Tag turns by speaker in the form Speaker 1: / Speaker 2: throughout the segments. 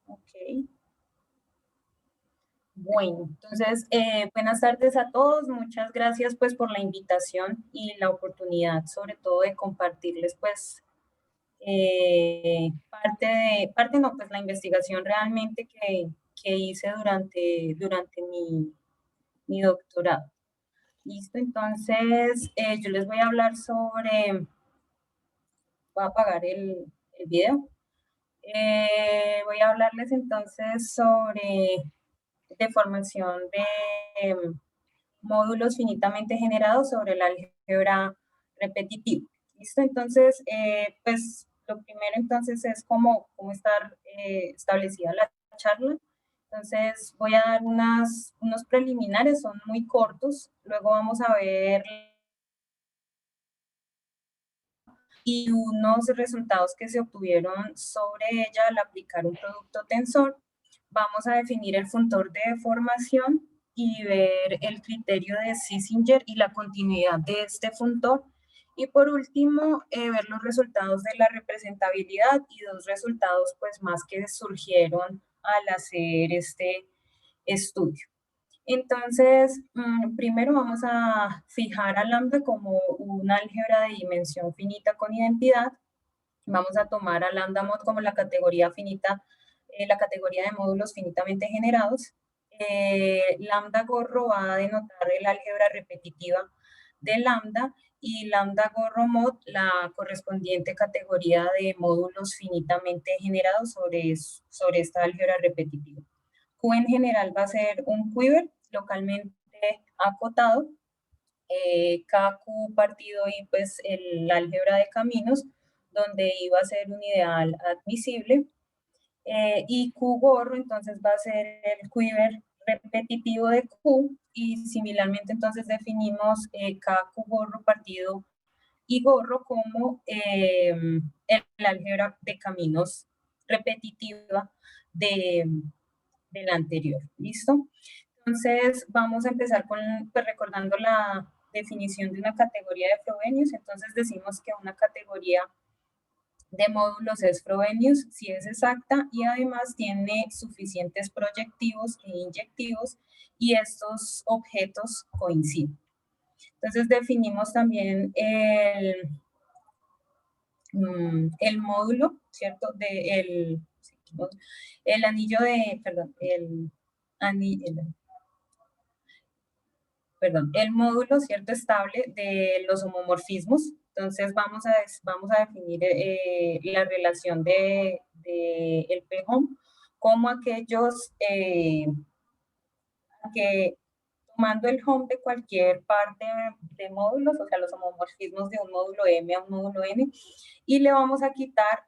Speaker 1: Ok. Bueno, entonces, buenas tardes a todos. Muchas gracias pues por la invitación y la oportunidad, sobre todo de compartirles pues parte no, pues la investigación realmente que hice durante mi doctorado. Listo, entonces yo les voy a hablar voy a apagar el video. Voy a hablarles entonces sobre deformación de módulos finitamente generados sobre la álgebra repetitiva. ¿Listo? Entonces, pues lo primero entonces es cómo estar establecida la charla. Entonces, voy a dar unos preliminares, son muy cortos. Luego vamos a ver y unos resultados que se obtuvieron sobre ella al aplicar un producto tensor. Vamos a definir el funtor de deformación y ver el criterio de Sisinger y la continuidad de este funtor. Y por último, ver los resultados de la representabilidad y dos resultados pues más que surgieron al hacer este estudio. Entonces, primero vamos a fijar a lambda como una álgebra de dimensión finita con identidad. Vamos a tomar a lambda mod como la categoría finita, la categoría de módulos finitamente generados. Lambda gorro va a denotar el álgebra repetitiva de lambda y lambda gorro mod la correspondiente categoría de módulos finitamente generados sobre esta álgebra repetitiva. Q en general va a ser un quiver localmente acotado, KQ partido y pues el álgebra de caminos, donde I va a ser un ideal admisible, y Q gorro entonces va a ser el quiver repetitivo de Q, y similarmente entonces definimos KQ gorro partido y gorro como el álgebra de caminos repetitiva de, del anterior. ¿Listo? Entonces, vamos a empezar pues, recordando la definición de una categoría de Frobenius. Entonces, decimos que una categoría de módulos es Frobenius si es exacta y además tiene suficientes proyectivos e inyectivos y estos objetos coinciden. Entonces, definimos también el módulo, ¿cierto? El anillo de, perdón, el módulo, ¿cierto? Estable de los homomorfismos. Entonces vamos a definir la relación de el P-home como aquellos que tomando el home de cualquier parte de módulos, o sea, los homomorfismos de un módulo M a un módulo N, y le vamos a quitar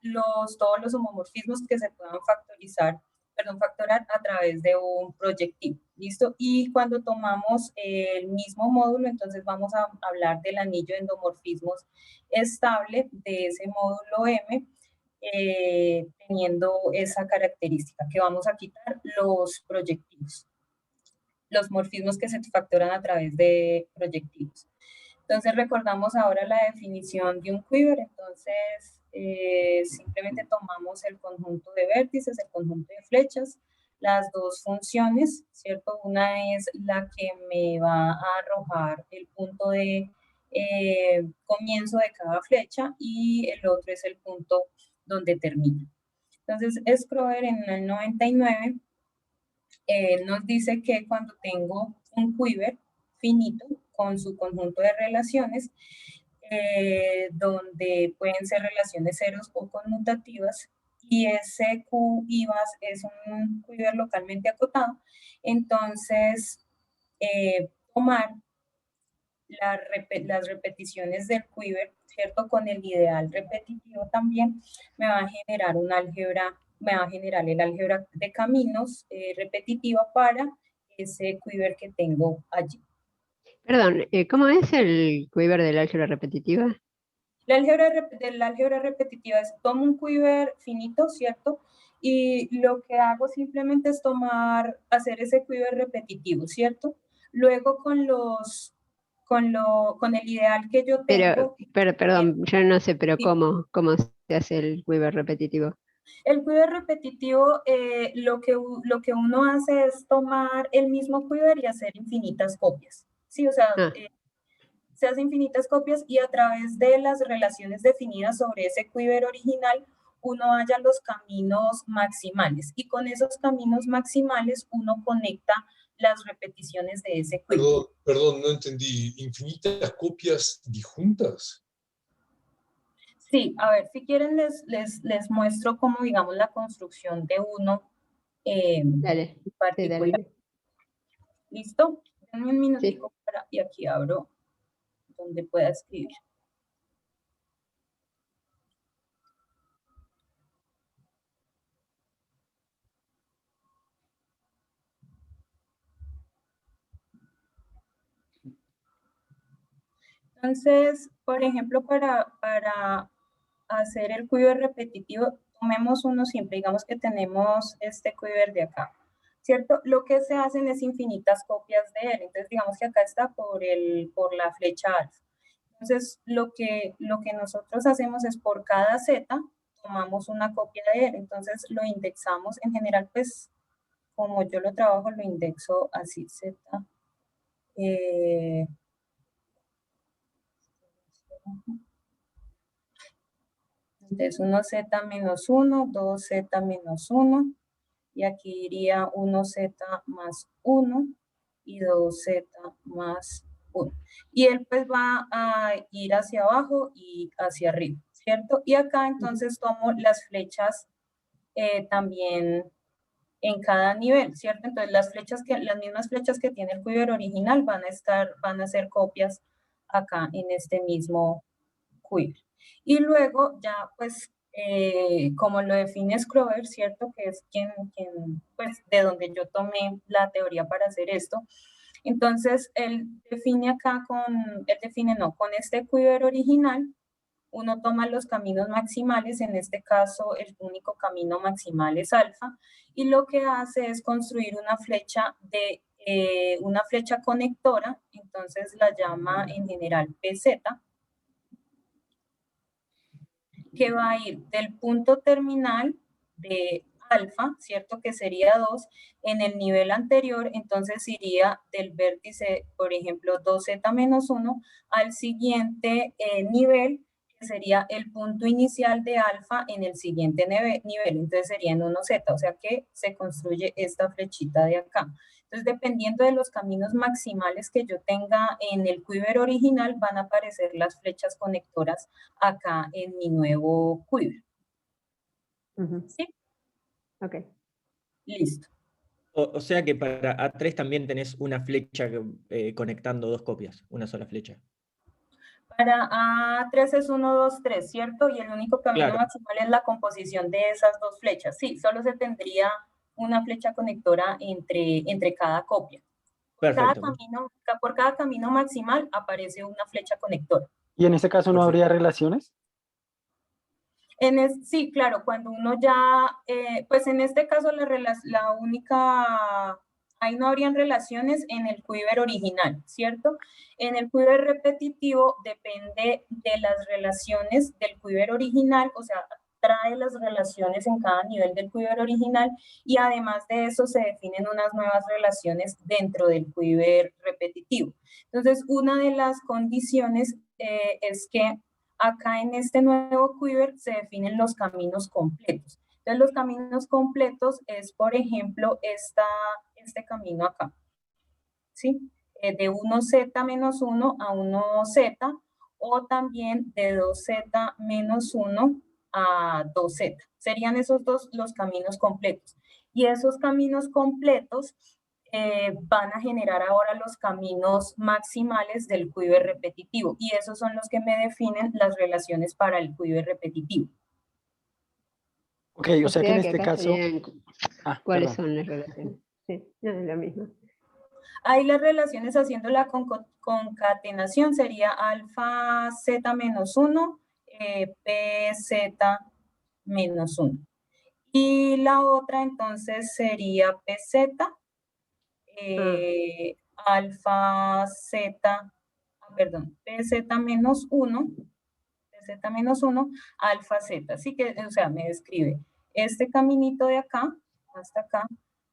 Speaker 1: todos los homomorfismos que se puedan factorar a través de un proyectivo, ¿listo? Y cuando tomamos el mismo módulo, entonces vamos a hablar del anillo de endomorfismos estable de ese módulo M, teniendo esa característica, que vamos a quitar los proyectivos, los morfismos que se factoran a través de proyectivos. Entonces recordamos ahora la definición de un quiver. Entonces simplemente tomamos el conjunto de vértices, el conjunto de flechas, las dos funciones, ¿cierto? Una es la que me va a arrojar el punto de comienzo de cada flecha y el otro es el punto donde termina. Entonces, Scrover en el 99 nos dice que cuando tengo un quiver finito con su conjunto de relaciones, donde pueden ser relaciones ceros o conmutativas, y ese Q IVAS es un quiver localmente acotado, entonces tomar las repeticiones del quiver, ¿cierto? Con el ideal repetitivo también me va a generar un álgebra, me va a generar el álgebra de caminos repetitiva para ese quiver que tengo allí.
Speaker 2: Perdón, ¿cómo es el quiver del álgebra repetitiva?
Speaker 1: La álgebra de la álgebra repetitiva es tomo un quiver finito, ¿cierto? Y lo que hago simplemente es hacer ese quiver repetitivo, ¿cierto? Luego con el ideal que yo tengo.
Speaker 2: Perdón, yo no sé, pero
Speaker 1: Sí,
Speaker 2: ¿cómo se hace el quiver repetitivo?
Speaker 1: El quiver repetitivo, lo que uno hace es tomar el mismo quiver y hacer infinitas copias. Sí, o sea,
Speaker 2: Ah,
Speaker 1: se hace infinitas copias y a través de las relaciones definidas sobre ese quiver original, uno halla los caminos maximales y con esos caminos maximales uno conecta las repeticiones de ese quiver.
Speaker 3: Perdón, no entendí. ¿Infinitas copias disjuntas?
Speaker 1: Sí, a ver, si quieren les muestro cómo, digamos, la construcción de uno
Speaker 2: dale, sí,
Speaker 1: particular.
Speaker 2: dale.
Speaker 1: ¿Listo? Denme un
Speaker 2: Sí.
Speaker 1: minutico y aquí abro donde pueda escribir. Entonces, por ejemplo, para hacer el quiver repetitivo, tomemos uno simple, digamos que tenemos este quiver de acá, ¿cierto? Lo que se hacen es infinitas copias de él, entonces digamos que acá está por la flecha alfa. Entonces, lo que nosotros hacemos es por cada z, tomamos una copia de él, entonces lo indexamos, en general, pues, como yo lo trabajo, lo indexo así, z, entonces 1z menos 1, 2z menos 1, y aquí iría 1z más 1 y 2z más 1. Y él pues va a ir hacia abajo y hacia arriba, ¿cierto? Y acá entonces tomo las flechas también en cada nivel, ¿cierto? Entonces las mismas flechas que tiene el quiver original van a ser copias acá en este mismo quiver. Y luego ya pues como lo define Scrover, ¿cierto? Que es pues de donde yo tomé la teoría para hacer esto. Entonces él define acá con este quiver original, uno toma los caminos maximales, en este caso el único camino maximal es alfa, y lo que hace es construir una flecha conectora, entonces la llama en general PZ, que va a ir del punto terminal de alfa, ¿cierto? Que sería 2, en el nivel anterior, entonces iría del vértice, por ejemplo, 2z menos 1, al siguiente nivel, que sería el punto inicial de alfa en el siguiente nivel, entonces sería en 1z, o sea que se construye esta flechita de acá. Entonces, dependiendo de los caminos maximales que yo tenga en el quiver original, van a aparecer las flechas conectoras acá en mi nuevo quiver. ¿Sí?
Speaker 2: Ok.
Speaker 1: Listo.
Speaker 4: O sea que para A3 también tenés una flecha conectando dos copias, una sola flecha.
Speaker 1: Para A3 es 1, 2, 3, ¿cierto? Y el único camino
Speaker 4: Claro.
Speaker 1: maximal es la composición de esas dos flechas. Sí, solo se tendría una flecha conectora entre cada copia.
Speaker 4: Perfecto.
Speaker 1: Por cada camino maximal aparece una flecha conectora.
Speaker 5: ¿Y en este caso no habría relaciones?
Speaker 1: Sí, claro, cuando uno ya, pues en este caso la única, ahí no habrían relaciones en el quiver original, ¿cierto? En el quiver repetitivo depende de las relaciones del quiver original, o sea, trae las relaciones en cada nivel del quiver original y además de eso se definen unas nuevas relaciones dentro del quiver repetitivo. Entonces, una de las condiciones es que acá en este nuevo quiver se definen los caminos completos. Entonces, los caminos completos es, por ejemplo, este camino acá, ¿sí? De 1z menos 1 a 1z, o también de 2z menos 1 a 2z. Serían esos dos los caminos completos. Y esos caminos completos van a generar ahora los caminos maximales del quiver repetitivo y esos son los que me definen las relaciones para el quiver repetitivo.
Speaker 5: Ok, o sea que en este caso...
Speaker 2: ¿Cuáles
Speaker 5: perdón.
Speaker 2: son las relaciones? Sí, no es lo mismo.
Speaker 1: Ahí las relaciones haciendo la concatenación sería alfa z menos 1, pz menos 1. Y la otra entonces sería pz, alfa z, perdón, pz menos 1, alfa z. Así que, o sea, me describe este caminito de acá, hasta acá,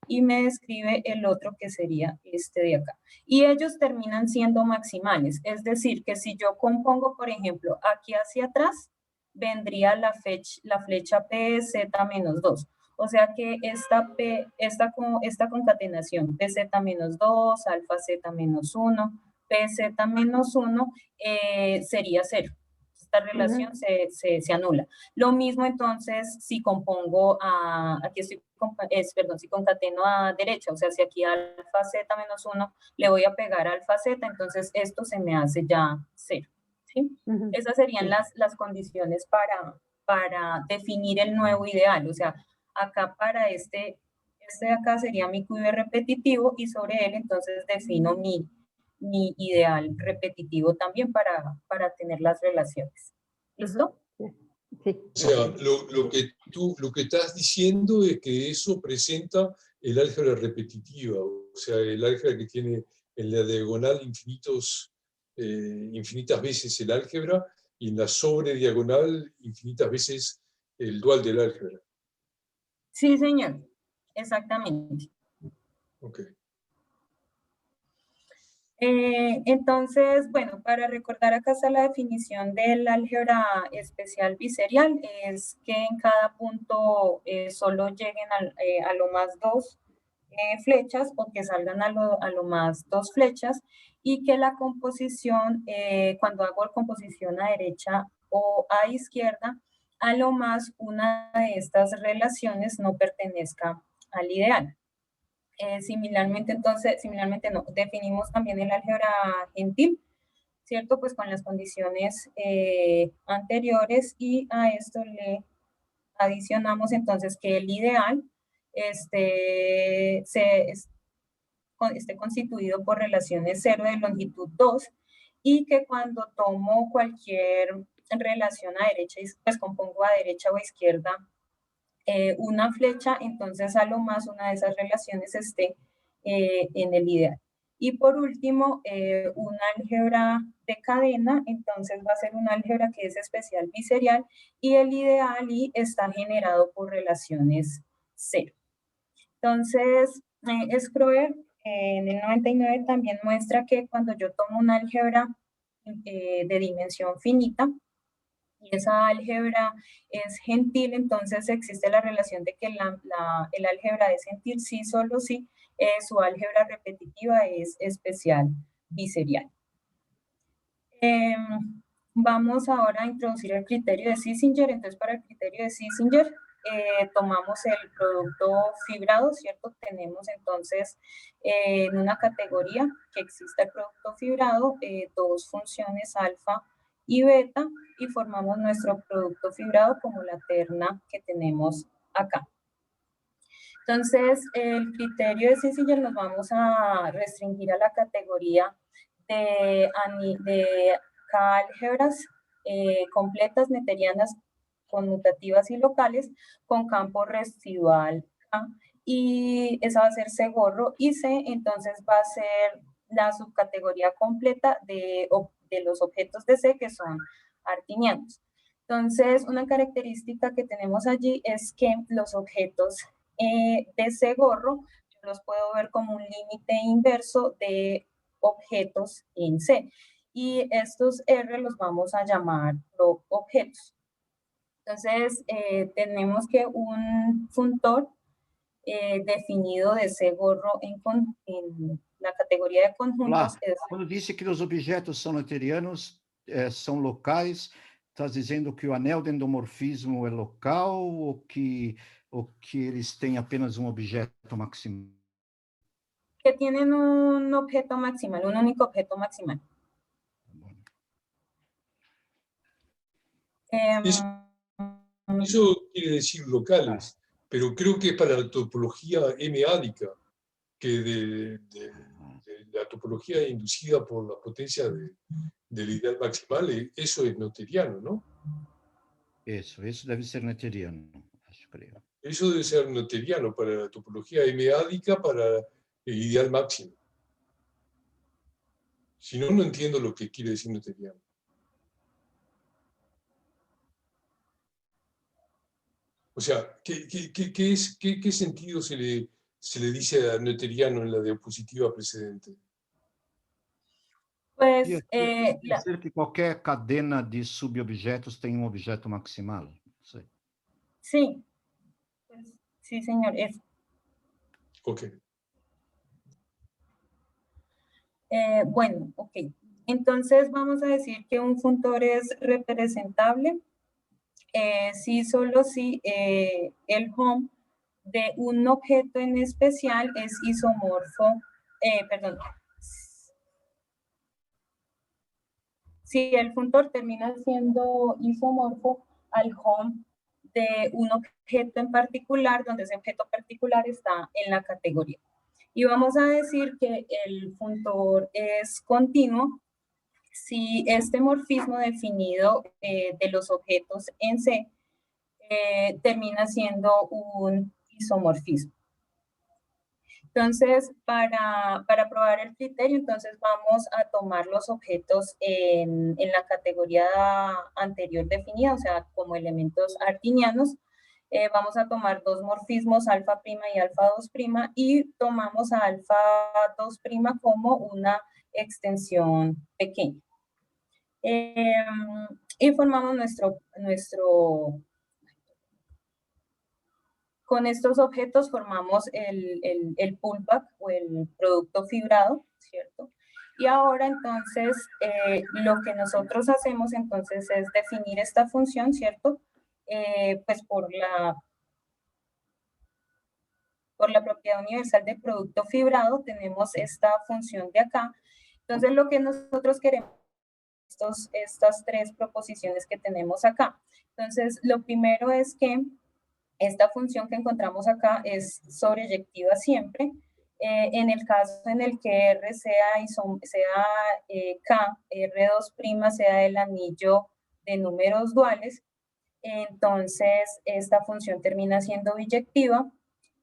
Speaker 1: y me describe el otro que sería este de acá. Y ellos terminan siendo maximales, es decir, que si yo compongo, por ejemplo, aquí hacia atrás, vendría la flecha P Z menos 2. O sea que esta concatenación PZ menos 2, alfa Z menos 1, PZ menos 1 sería 0. Esta relación se anula. Lo mismo entonces si compongo aquí si concateno a derecha, o sea, si aquí alfa Z menos 1 le voy a pegar alfa Z, entonces esto se me hace ya 0. ¿Sí? Esas serían las condiciones para definir el nuevo ideal. O sea, acá para este de acá sería mi QV repetitivo y sobre él entonces defino mi ideal repetitivo también para tener las relaciones. ¿Listo?
Speaker 2: Sí.
Speaker 3: O sea, lo que estás diciendo es que eso presenta el álgebra repetitiva, o sea, el álgebra que tiene en la diagonal infinitas veces el álgebra y en la sobrediagonal infinitas veces el dual del álgebra.
Speaker 1: Sí, señor. Exactamente.
Speaker 3: Ok.
Speaker 1: Entonces, bueno, para recordar acá está la definición del álgebra especial biserial, es que en cada punto solo lleguen a lo más 2 flechas o que salgan a lo más 2 flechas y que la composición, cuando hago composición a derecha o a izquierda, a lo más una de estas relaciones no pertenezca al ideal. Similarmente no, definimos también el álgebra gentil, ¿cierto? Pues con las condiciones anteriores y a esto le adicionamos entonces que el ideal esté constituido por relaciones 0 de longitud 2 y que cuando tomo cualquier relación a derecha, pues compongo a derecha o a izquierda una flecha, entonces a lo más una de esas relaciones esté en el ideal. Y por último, un álgebra de cadena, entonces va a ser un álgebra que es especial biserial y el ideal y está generado por relaciones 0. Entonces, Schröder en el 99 también muestra que cuando yo tomo un álgebra de dimensión finita, y esa álgebra es gentil, entonces existe la relación de que el álgebra es gentil sí, solo sí, su álgebra repetitiva es especial biserial. Vamos ahora a introducir el criterio de Sissinger. Entonces, para el criterio de Sissinger, tomamos el producto fibrado, ¿cierto? Tenemos entonces en una categoría que existe el producto fibrado, dos funciones alfa y beta, y formamos nuestro producto fibrado como la terna que tenemos acá. Entonces, el criterio de Sissinger nos vamos a restringir a la categoría de K-álgebras completas netterianas conmutativas y locales con campo residual K, y esa va a ser C gorro, y C entonces va a ser la subcategoría completa de los objetos de C que son artinianos. Entonces, una característica que tenemos allí es que los objetos de C gorro yo los puedo ver como un límite inverso de objetos en C. Y estos R los vamos a llamar objetos. Entonces, tenemos que un funtor definido de C gorro en la categoría de conjuntos.
Speaker 6: Quando disse que os objetos são neuterianos, são locais, estás dizendo que o anel de endomorfismo é local ou que eles têm apenas um objeto maximal?
Speaker 1: Que tienen un objeto maximal, un único objeto maximal.
Speaker 3: Eso quiere decir locales, pero creo que es para la topología M-ádica, que de la topología inducida por la potencia del ideal maximal, eso es neuteriano, ¿no?
Speaker 6: Eso deve ser neuteriano, acho, creo.
Speaker 3: Eso debe ser neuteriano para la topología M-ádica para el ideal máximo. Si no, no entiendo lo que quiere decir neuteriano. O sea, ¿qué sentido se le dice a Noetheriano en la diapositiva precedente?
Speaker 1: Pues
Speaker 6: Quer dizer que qualquer cadena de subobjetos tem objeto maximal? Não sei.
Speaker 1: sí, pues, sí, señor.
Speaker 3: Ok.
Speaker 1: Bueno, ok. Entonces vamos a decir que un funtor es representable si solo si el home de un objeto en especial es isomorfo, perdón, si el funtor termina siendo isomorfo al home de un objeto en particular, donde ese objeto particular está en la categoría. Y vamos a decir que el funtor es continuo si este morfismo definido de los objetos en C termina siendo un isomorfismo. Entonces, para probar el criterio, entonces vamos a tomar los objetos en la categoría anterior definida, o sea, como elementos artinianos. Vamos a tomar dos morfismos, alfa' y alfa2', y tomamos a alfa2' como una extensión pequeña. Y formamos con estos objetos formamos el pullback o el producto fibrado, ¿cierto? Y ahora entonces lo que nosotros hacemos entonces es definir esta función, ¿cierto? Pues por la propiedad universal del producto fibrado tenemos esta función de acá. Entonces lo que nosotros queremos estas tres proposiciones que tenemos acá. Entonces, lo primero es que esta función que encontramos acá es sobreyectiva siempre. En el caso en el que R sea K, R2' sea el anillo de números duales, entonces esta función termina siendo biyectiva,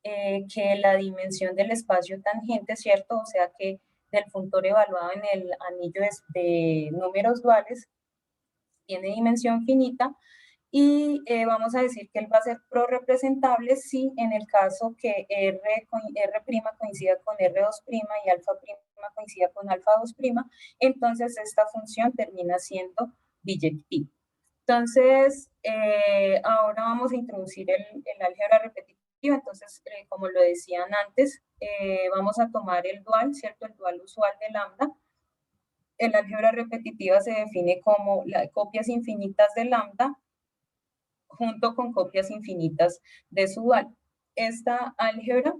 Speaker 1: que la dimensión del espacio tangente, ¿cierto? O sea que del funtor evaluado en el anillo de números duales tiene dimensión finita, y vamos a decir que él va a ser pro-representable si en el caso que R' coincida con R2' y alfa' coincida con alfa2', entonces esta función termina siendo biyectiva. Entonces, ahora vamos a introducir el álgebra repetitiva. Entonces, como lo decían antes, vamos a tomar el dual, ¿cierto? El dual usual de lambda. El álgebra repetitiva se define como copias infinitas de lambda junto con copias infinitas de su dual. Esta álgebra,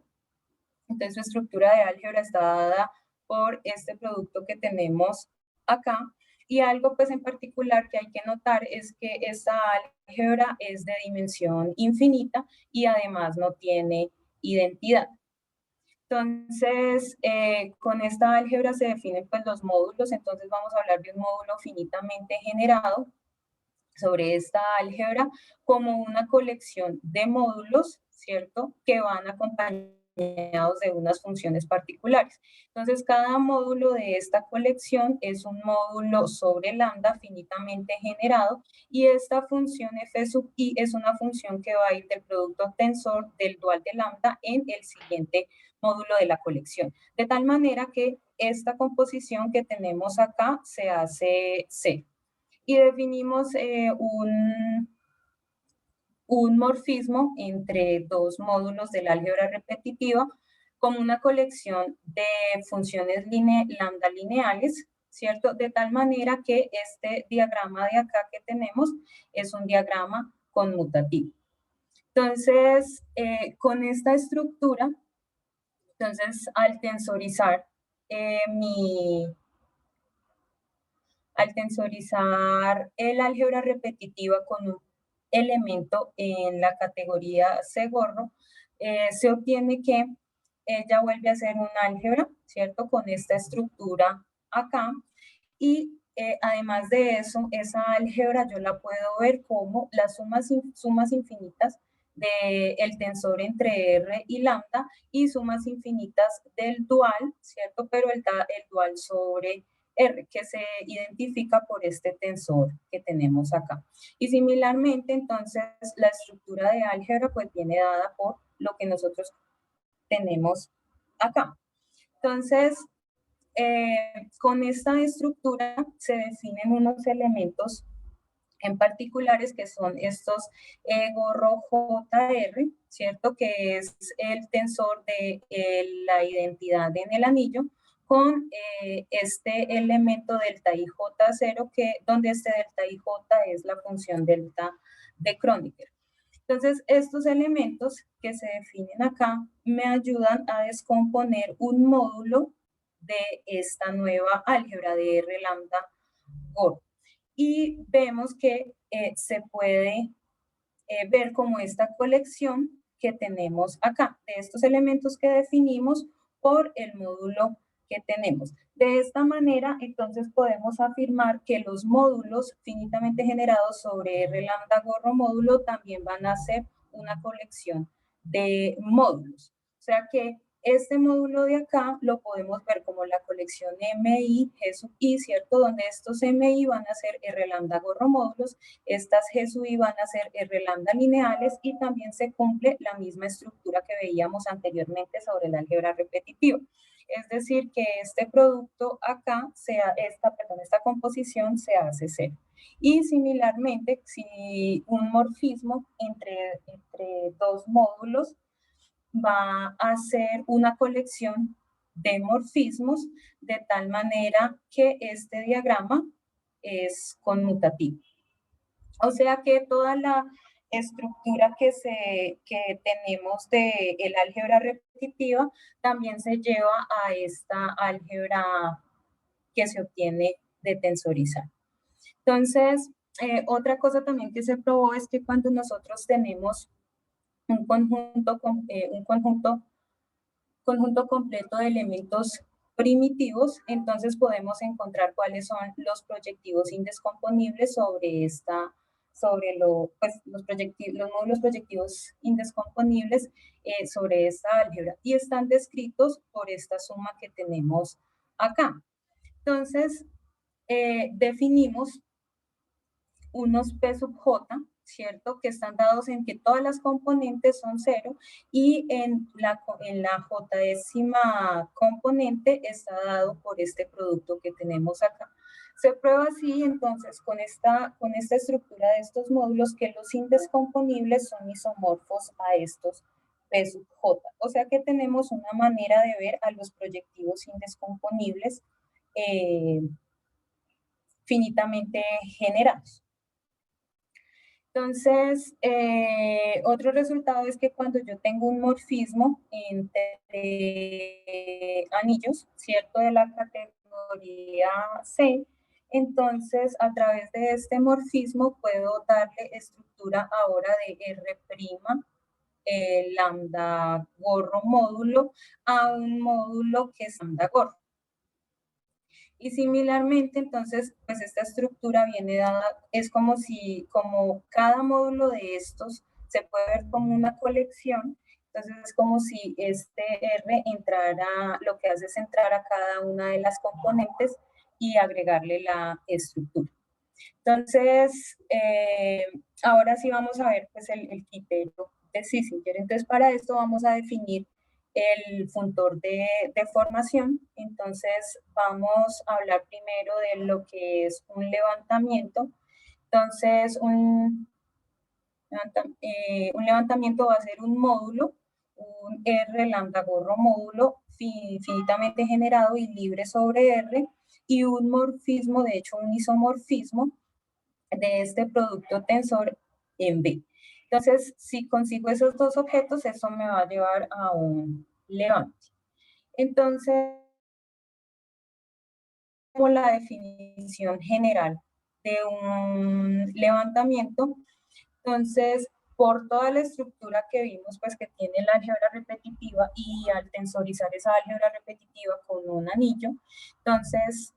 Speaker 1: entonces su estructura de álgebra está dada por este producto que tenemos acá. Y algo pues en particular que hay que notar es que esta álgebra es de dimensión infinita y además no tiene identidad. Entonces, con esta álgebra se definen pues los módulos. Entonces vamos a hablar de un módulo finitamente generado sobre esta álgebra como una colección de módulos, ¿cierto?, que van acompañados de unas funciones particulares. Entonces, cada módulo de esta colección es un módulo sobre lambda finitamente generado, y esta función f sub i es una función que va a ir del producto tensor del dual de lambda en el siguiente módulo de la colección. De tal manera que esta composición que tenemos acá se hace C. Y definimos un morfismo entre dos módulos del álgebra repetitiva como una colección de funciones lambda lineales, ¿cierto? De tal manera que este diagrama de acá que tenemos es un diagrama conmutativo. Entonces, con esta estructura, entonces al tensorizar el álgebra repetitiva con un elemento en la categoría C-gorro, se obtiene que ella vuelve a ser un álgebra, ¿cierto?, con esta estructura acá, y además de eso, esa álgebra yo la puedo ver como las sumas infinitas del tensor entre R y lambda y sumas infinitas del dual, ¿cierto?, pero el dual sobre R, que se identifica por este tensor que tenemos acá. Y similarmente, entonces, la estructura de álgebra pues viene dada por lo que nosotros tenemos acá. Entonces, con esta estructura se definen unos elementos en particulares que son estos gorro JR, ¿cierto? Que es el tensor de la identidad en el anillo con este elemento delta IJ0, donde este delta IJ es la función delta de Kronecker. Entonces, estos elementos que se definen acá me ayudan a descomponer un módulo de esta nueva álgebra de R lambda gorro. Y vemos que se puede ver como esta colección que tenemos acá, de estos elementos que definimos por el módulo que tenemos. De esta manera, entonces, podemos afirmar que los módulos finitamente generados sobre R lambda gorro módulo también van a ser una colección de módulos. O sea que este módulo de acá lo podemos ver como la colección MI, G sub I, ¿cierto? Donde estos MI van a ser R lambda gorro módulos, estas G sub I van a ser R lambda lineales y también se cumple la misma estructura que veíamos anteriormente sobre la álgebra repetitiva. Es decir, que este producto acá, esta composición se hace cero. Y similarmente, si un morfismo entre dos módulos va a ser una colección de morfismos de tal manera que este diagrama es conmutativo. O sea que toda la estructura que tenemos de el álgebra repetitiva también se lleva a esta álgebra que se obtiene de tensorizar. Entonces, otra cosa también que se probó es que cuando nosotros tenemos un conjunto completo de elementos primitivos, entonces podemos encontrar cuáles son los proyectivos indescomponibles los módulos proyectivos indescomponibles sobre esta álgebra, y están descritos por esta suma que tenemos acá. Entonces, definimos unos P sub J, ¿cierto? Que están dados en que todas las componentes son cero y en la J décima componente está dado por este producto que tenemos acá. Se prueba así, entonces, con esta estructura de estos módulos que los indescomponibles son isomorfos a estos P sub J. O sea que tenemos una manera de ver a los proyectivos indescomponibles finitamente generados. Entonces, otro resultado es que cuando yo tengo un morfismo entre anillos, ¿cierto? De la categoría C, entonces a través de este morfismo puedo darle estructura ahora de R', lambda gorro módulo a un módulo que es lambda gorro. Y similarmente, entonces, pues esta estructura viene dada, es como cada módulo de estos se puede ver como una colección, entonces es como si este R lo que hace es entrar a cada una de las componentes y agregarle la estructura. Entonces, ahora sí vamos a ver pues el criterio de Sisinger. Entonces, para esto vamos a definir el funtor de formación. Entonces, vamos a hablar primero de lo que es un levantamiento. Entonces, un levantamiento va a ser un módulo, un R lambda gorro módulo finitamente generado y libre sobre R, y un morfismo, de hecho un isomorfismo de este producto tensor en B. Entonces, si consigo esos dos objetos, eso me va a llevar a un levante. Entonces, como la definición general de un levantamiento, entonces, por toda la estructura que vimos, pues que tiene la álgebra repetitiva y al tensorizar esa álgebra repetitiva con un anillo, entonces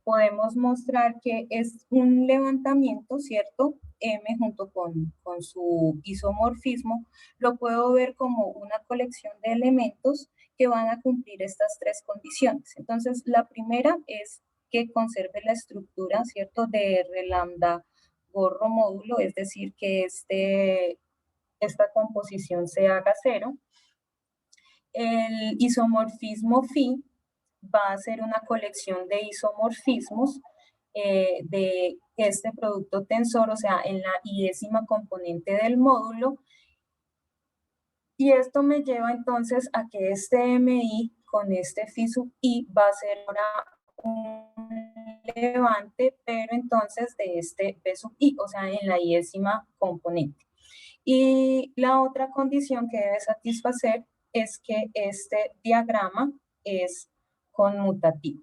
Speaker 1: podemos mostrar que es un levantamiento, ¿cierto? M junto con su isomorfismo, lo puedo ver como una colección de elementos que van a cumplir estas tres condiciones. Entonces, la primera es que conserve la estructura, ¿cierto?, de R lambda gorro módulo, es decir, que esta composición se haga cero. El isomorfismo phi va a ser una colección de isomorfismos de este producto tensor, o sea, en la i-décima componente del módulo. Y esto me lleva entonces a que este MI con este phi sub i va a ser ahora un levante, pero entonces de este p sub i, o sea, en la i-décima componente. Y la otra condición que debe satisfacer es que este diagrama es conmutativo.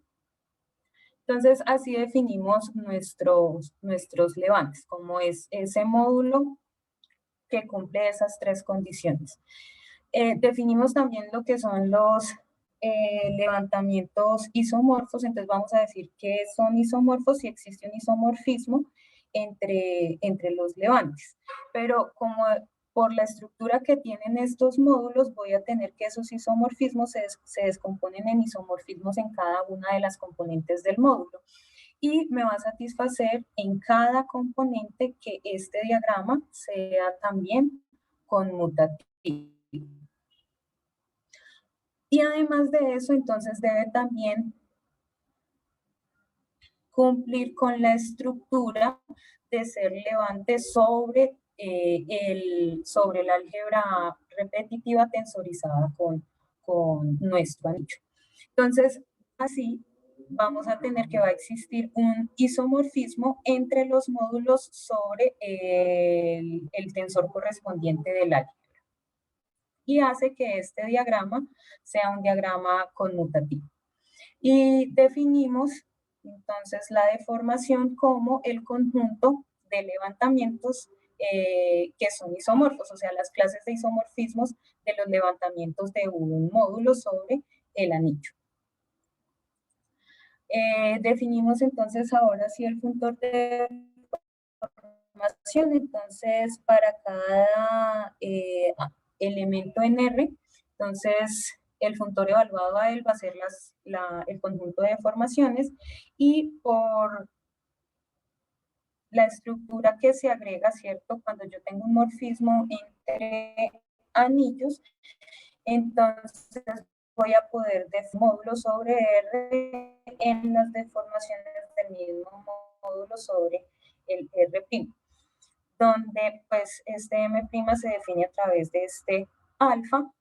Speaker 1: Entonces, así definimos nuestros levantes, como es ese módulo que cumple esas tres condiciones. Definimos también lo que son los levantamientos isomorfos, entonces vamos a decir que son isomorfos si existe un isomorfismo entre los levantes. Pero como por la estructura que tienen estos módulos, voy a tener que esos isomorfismos se descomponen en isomorfismos en cada una de las componentes del módulo. Y me va a satisfacer en cada componente que este diagrama sea también conmutativo. Y además de eso, entonces debe también cumplir con la estructura de ser levante sobre la álgebra repetitiva tensorizada con nuestro anillo. Entonces, así vamos a tener que va a existir un isomorfismo entre los módulos sobre el tensor correspondiente del álgebra. Y hace que este diagrama sea un diagrama conmutativo. Y definimos entonces la deformación como el conjunto de levantamientos que son isomorfos, o sea, las clases de isomorfismos de los levantamientos de un módulo sobre el anillo. Definimos entonces ahora sí el funtor de deformación, entonces para cada elemento en R, entonces el funtor evaluado a él va a ser el conjunto de deformaciones y por la estructura que se agrega, ¿cierto? Cuando yo tengo un morfismo entre anillos, entonces voy a poder módulo sobre R en las deformaciones del mismo módulo sobre el R', donde pues este M' se define a través de este alfa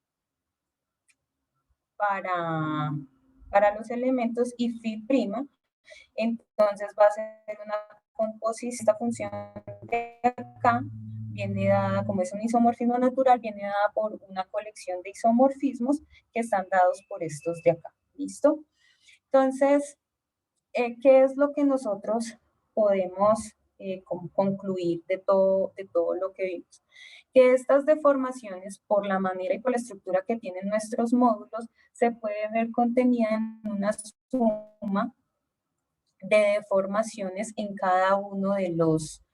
Speaker 1: para los elementos y phi', entonces va a ser una composición, esta función de acá viene dada, como es un isomorfismo natural, viene dada por una colección de isomorfismos que están dados por estos de acá, ¿listo? Entonces, ¿qué es lo que nosotros podemos concluir de todo lo que vimos? Que estas deformaciones, por la manera y por la estructura que tienen nuestros módulos, se puede ver contenida en una suma de deformaciones en cada uno de los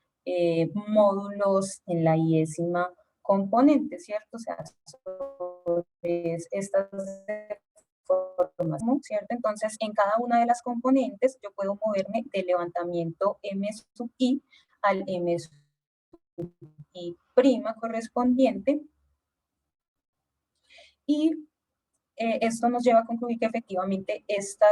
Speaker 1: módulos en la i-décima componente, ¿cierto? O sea, estas deformaciones, ¿cierto? Entonces, en cada una de las componentes yo puedo moverme del levantamiento M sub i al M sub i' correspondiente. Y esto nos lleva a concluir que efectivamente esta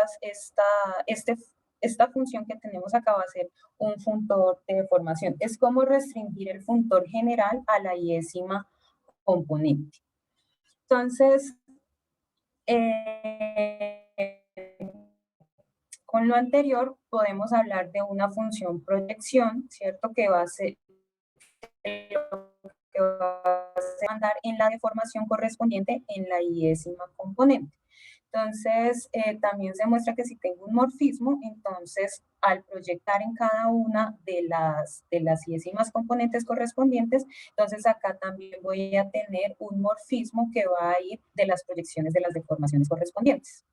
Speaker 1: función que tenemos acá va a ser un funtor de deformación. Es como restringir el funtor general a la i-décima componente. Entonces, con lo anterior podemos hablar de una función proyección, ¿cierto? Que va a ser andar en la deformación correspondiente en la i-décima componente. Entonces, también se muestra que si tengo un morfismo, entonces al proyectar en cada una de las i-décimas componentes correspondientes, entonces acá también voy a tener un morfismo que va a ir de las proyecciones de las deformaciones correspondientes.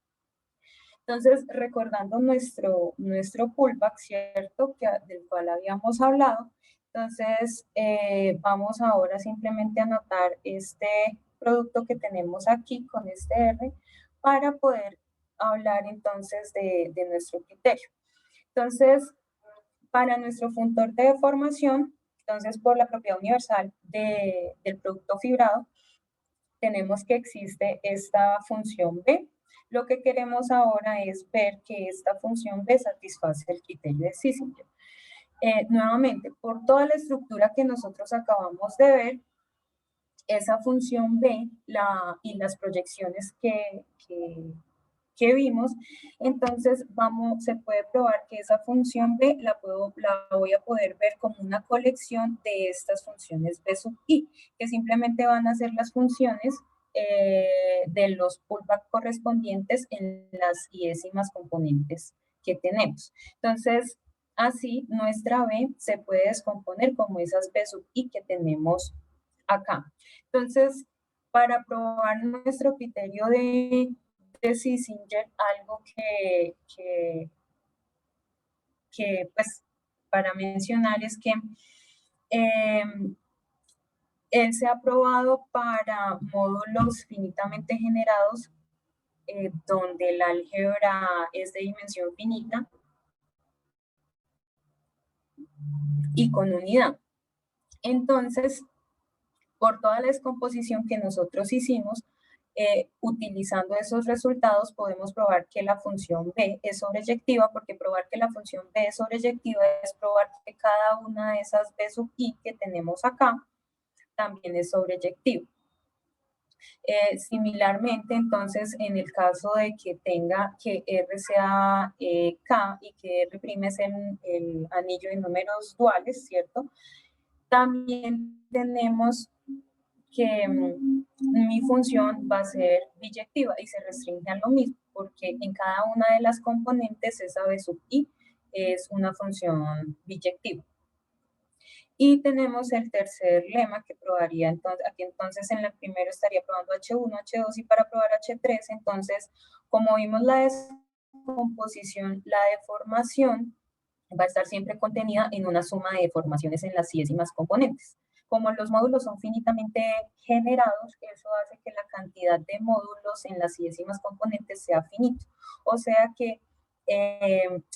Speaker 1: Entonces, recordando nuestro pullback, ¿cierto? Del cual habíamos hablado, entonces vamos ahora simplemente a anotar este producto que tenemos aquí con este R para poder hablar entonces de nuestro criterio. Entonces, para nuestro funtor de deformación, entonces por la propiedad universal del producto fibrado, tenemos que existe esta función B. Lo que queremos ahora es ver que esta función B satisface el criterio de Sisinger. Nuevamente, por toda la estructura que nosotros acabamos de ver, esa función B y las proyecciones que vimos, entonces se puede probar que esa función B la voy a poder ver como una colección de estas funciones B sub I, que simplemente van a ser las funciones de los pullback correspondientes en las iésimas componentes que tenemos. Entonces, así nuestra B se puede descomponer como esas B sub I que tenemos acá. Entonces, para probar nuestro criterio de Sisinger, algo que pues para mencionar es que él se ha probado para módulos finitamente generados donde el álgebra es de dimensión finita y con unidad. Entonces, por toda la descomposición que nosotros hicimos, utilizando esos resultados podemos probar que la función B es sobreyectiva, porque probar que la función B es sobreyectiva es probar que cada una de esas B sub I que tenemos acá también es sobreyectiva. Similarmente, entonces, en el caso de que tenga que R sea K y que R' es el anillo de números duales, ¿cierto? También tenemos que mi función va a ser biyectiva y se restringe a lo mismo, porque en cada una de las componentes esa B sub I es una función biyectiva. Y tenemos el tercer lema que probaría, entonces, aquí entonces en el primero estaría probando H1, H2 y para probar H3, entonces, como vimos la descomposición, la deformación va a estar siempre contenida en una suma de deformaciones en las iésimas componentes. Como los módulos son finitamente generados, eso hace que la cantidad de módulos en las iésimas componentes sea finito. O sea que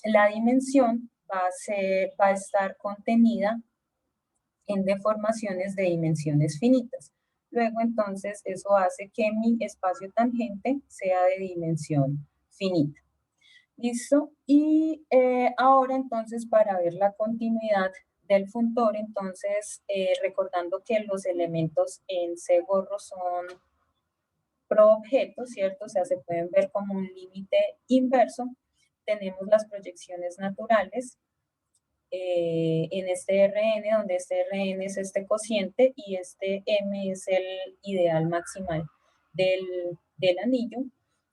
Speaker 1: la dimensión va a estar contenida en deformaciones de dimensiones finitas. Luego, entonces, eso hace que mi espacio tangente sea de dimensión finita. ¿Listo? Y ahora, entonces, para ver la continuidad del funtor, entonces, recordando que los elementos en C gorro son pro objeto, ¿cierto? O sea, se pueden ver como un límite inverso. Tenemos las proyecciones naturales, en este Rn, donde este Rn es este cociente y este M es el ideal maximal del anillo.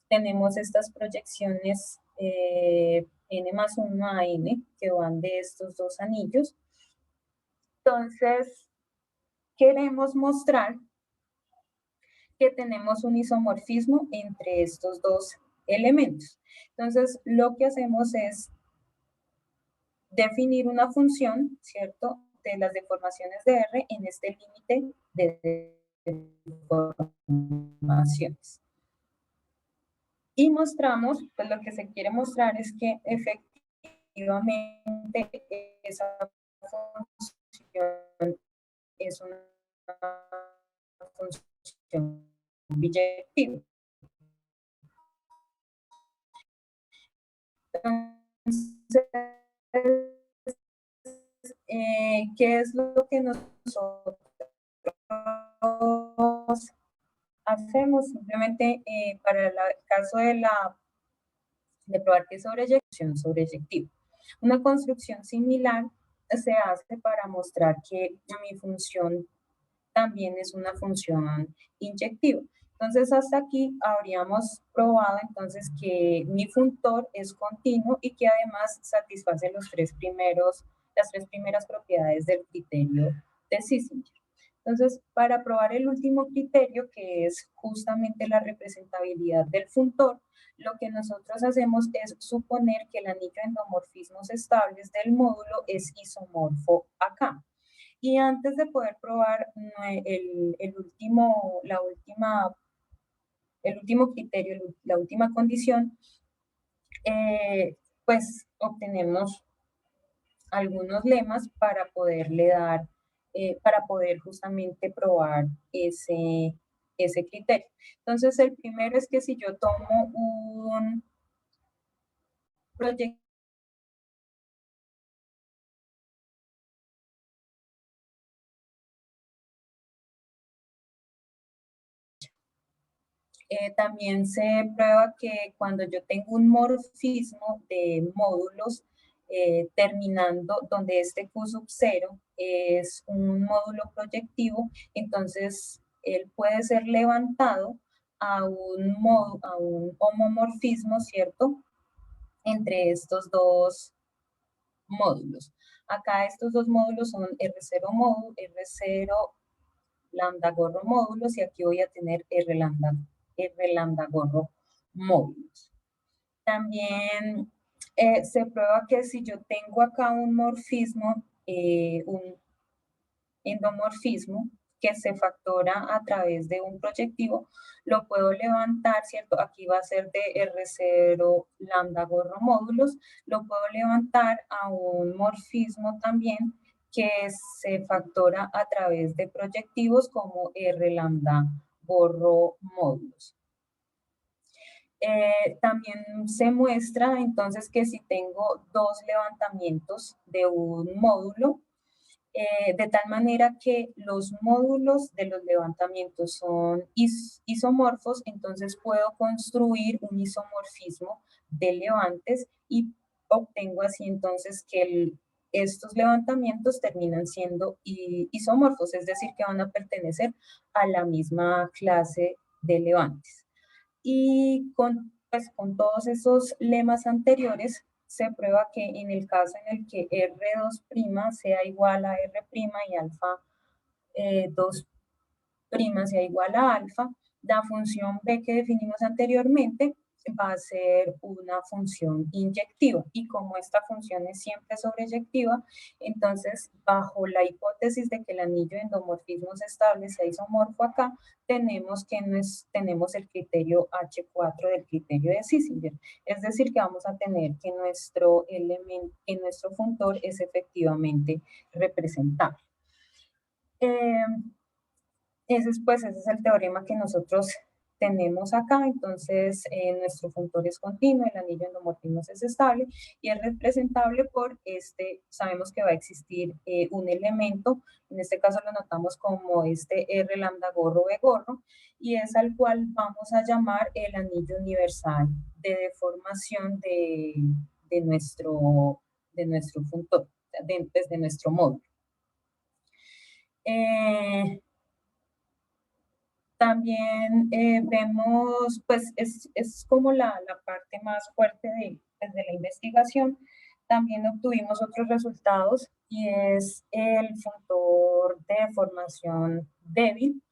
Speaker 1: Tenemos estas proyecciones n más 1 a n que van de estos dos anillos. Entonces, queremos mostrar que tenemos un isomorfismo entre estos dos elementos. Entonces, lo que hacemos es definir una función, ¿cierto?, de las deformaciones de R en este límite de deformaciones. Y mostramos, pues lo que se quiere mostrar es que efectivamente esa función es una función biyectiva. Entonces, ¿qué es lo que nosotros hacemos? Simplemente para el caso de probar que es sobreyectiva. Una construcción similar se hace para mostrar que mi función también es una función inyectiva. Entonces, hasta aquí habríamos probado entonces que mi funtor es continuo y que además satisface las tres primeras propiedades del criterio de Sisinger. Entonces, para probar el último criterio, que es justamente la representabilidad del funtor, lo que nosotros hacemos es suponer que el anillo de endomorfismos estables del módulo es isomorfo acá. Y antes de poder probar el último criterio, la última condición, pues obtenemos algunos lemas para poderle dar, para poder justamente probar ese criterio. Entonces, el primero es que si yo tomo un proyecto también se prueba que cuando yo tengo un morfismo de módulos terminando, donde este Q sub 0 es un módulo proyectivo, entonces él puede ser levantado a un homomorfismo, ¿cierto?, entre estos dos módulos. Acá estos dos módulos son R0 módulo, R0 lambda gorro módulos, y aquí voy a tener R lambda gorro módulos. También se prueba que si yo tengo acá un morfismo, un endomorfismo que se factora a través de un proyectivo, lo puedo levantar, ¿cierto? Aquí va a ser de R0 lambda gorro módulos, lo puedo levantar a un morfismo también que se factora a través de proyectivos como R lambda gorro módulos. También se muestra entonces que si tengo dos levantamientos de un módulo, de tal manera que los módulos de los levantamientos son isomorfos, entonces puedo construir un isomorfismo de levantes y obtengo así entonces que estos levantamientos terminan siendo isomorfos, es decir, que van a pertenecer a la misma clase de levantes. Y pues, con todos esos lemas anteriores, se prueba que en el caso en el que R2' sea igual a R' y alfa 2' sea igual a alfa, la función B que definimos anteriormente va a ser una función inyectiva. Y como esta función es siempre sobreyectiva, entonces bajo la hipótesis de que el anillo de endomorfismos estable sea isomorfo acá, tenemos el criterio H4 del criterio de Sisinger. Es decir, que vamos a tener que nuestro funtor es efectivamente representable. Ese es el teorema que nosotros tenemos acá. Entonces nuestro funtor es continuo, el anillo endomorfismos es estable y es representable por sabemos que va a existir un elemento, en este caso lo notamos como R lambda gorro B gorro, y es al cual vamos a llamar el anillo universal de deformación de nuestro funtor, de nuestro módulo. También vemos, pues es como la parte más fuerte de la investigación. También obtuvimos otros resultados y es el funtor de deformación débil.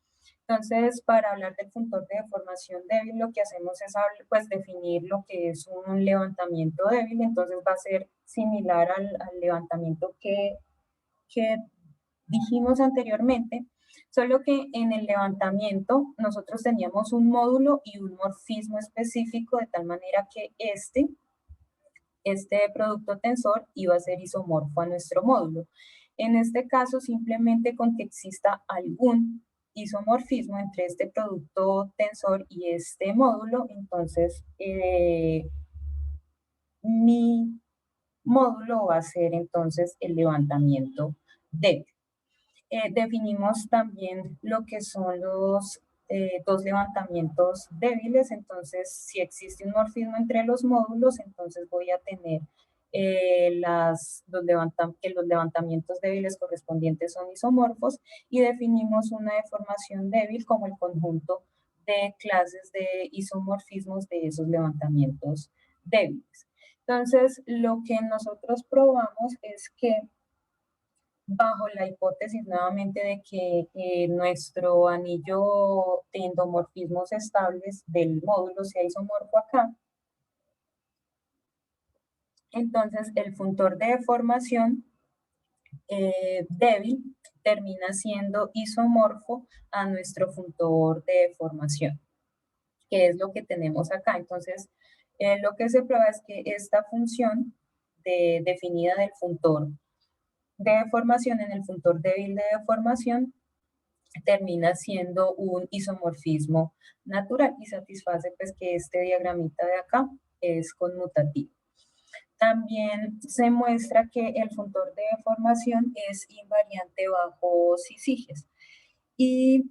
Speaker 1: Entonces, para hablar del funtor de deformación débil, lo que hacemos es pues, definir lo que es un levantamiento débil. Entonces, va a ser similar al levantamiento que dijimos anteriormente, solo que en el levantamiento nosotros teníamos un módulo y un morfismo específico, de tal manera que este producto tensor iba a ser isomorfo a nuestro módulo. En este caso, simplemente con que exista algún isomorfismo entre este producto tensor y este módulo, entonces mi módulo va a ser entonces el levantamiento débil. Definimos también lo que son los dos levantamientos débiles. Entonces, si existe un morfismo entre los módulos, entonces voy a tener que los levantamientos débiles correspondientes son isomorfos, y definimos una deformación débil como el conjunto de clases de isomorfismos de esos levantamientos débiles. Entonces, lo que nosotros probamos es que bajo la hipótesis nuevamente de que nuestro anillo de endomorfismos estables del módulo sea isomorfo acá, entonces el funtor de deformación débil termina siendo isomorfo a nuestro funtor de deformación, que es lo que tenemos acá. Entonces, lo que se prueba es que esta función definida del funtor de deformación en el funtor débil de deformación termina siendo un isomorfismo natural y satisface pues que este diagramita de acá es conmutativo. También se muestra que el funtor de deformación es invariante bajo syzygies. Y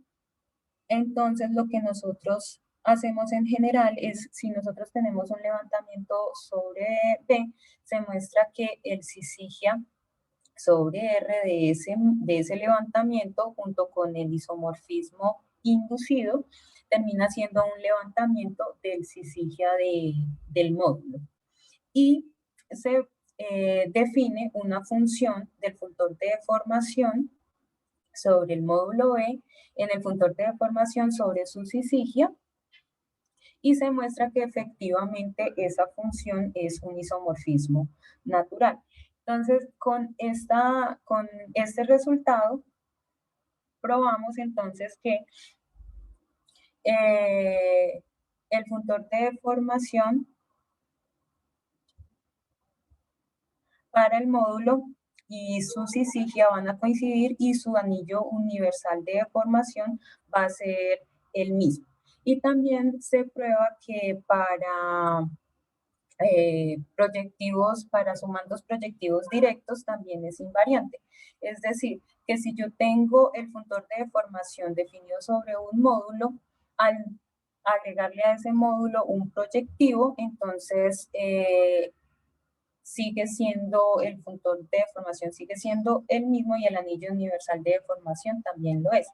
Speaker 1: entonces lo que nosotros hacemos en general es, si nosotros tenemos un levantamiento sobre B, se muestra que el syzygia sobre R de ese levantamiento junto con el isomorfismo inducido termina siendo un levantamiento del syzygia del módulo. Y se define una función del funtor de deformación sobre el módulo E en el funtor de deformación sobre su syzygia y se muestra que efectivamente esa función es un isomorfismo natural. Entonces, con este resultado, probamos entonces que el funtor de deformación para el módulo y su syzygia van a coincidir y su anillo universal de deformación va a ser el mismo. Y también se prueba que para proyectivos, para sumandos proyectivos directos también es invariante. Es decir, que si yo tengo el funtor de deformación definido sobre un módulo, al agregarle a ese módulo un proyectivo, entonces sigue siendo el funtor de deformación, sigue siendo el mismo y el anillo universal de deformación también lo es.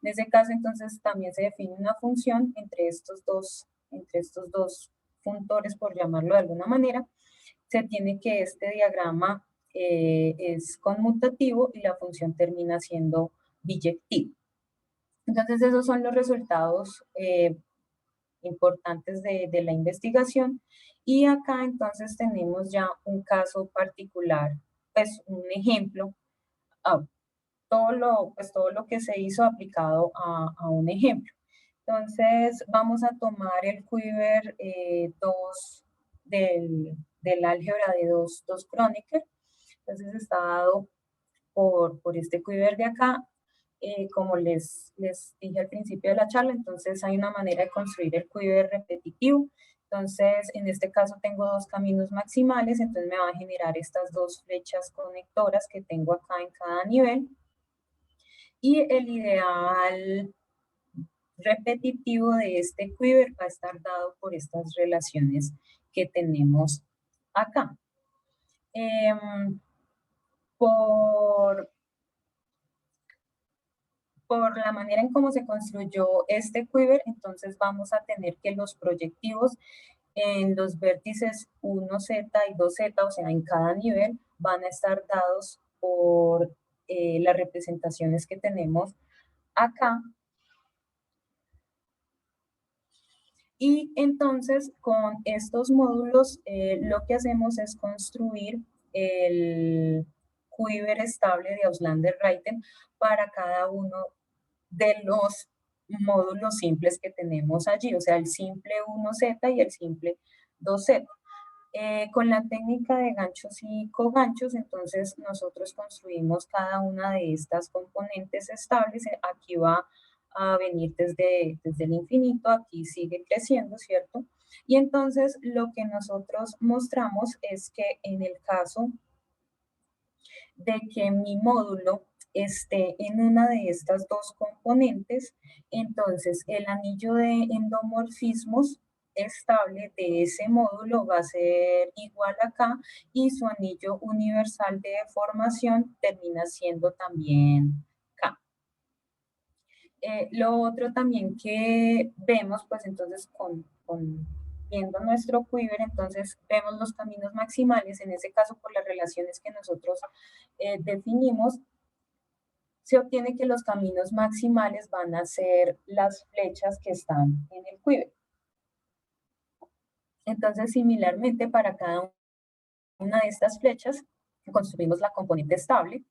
Speaker 1: En ese caso, entonces, también se define una función entre estos dos funtores, por llamarlo de alguna manera. Se tiene que este diagrama es conmutativo y la función termina siendo biyectiva. Entonces, esos son los resultados importantes de la investigación. Y acá entonces tenemos ya un caso particular, pues un ejemplo, todo lo que se hizo aplicado a un ejemplo. Entonces vamos a tomar el quiver 2 del álgebra de 2 Kronecker. Entonces está dado por este quiver de acá. Como les dije al principio de la charla, entonces hay una manera de construir el quiver repetitivo. Entonces, en este caso tengo dos caminos maximales, entonces me va a generar estas dos flechas conectoras que tengo acá en cada nivel. Y el ideal repetitivo de este quiver va a estar dado por estas relaciones que tenemos acá. Por la manera en cómo se construyó este quiver, entonces vamos a tener que los proyectivos en los vértices 1Z y 2Z, o sea, en cada nivel, van a estar dados por las representaciones que tenemos acá. Y entonces, con estos módulos, lo que hacemos es construir el quiver estable de Auslander-Reiten para cada uno de los módulos simples que tenemos allí, o sea, el simple 1Z y el simple 2Z. Con la técnica de ganchos y coganchos, entonces nosotros construimos cada una de estas componentes estables. Aquí va a venir desde el infinito, aquí sigue creciendo, ¿cierto? Y entonces lo que nosotros mostramos es que en el caso de que mi módulo esté en una de estas dos componentes, entonces el anillo de endomorfismos estable de ese módulo va a ser igual acá y su anillo universal de deformación termina siendo también K. Lo otro también que vemos, pues entonces viendo nuestro quiver, entonces vemos los caminos maximales, en ese caso por las relaciones que nosotros definimos, se obtiene que los caminos maximales van a ser las flechas que están en el quiver. Entonces, similarmente, para cada una de estas flechas, construimos la componente estable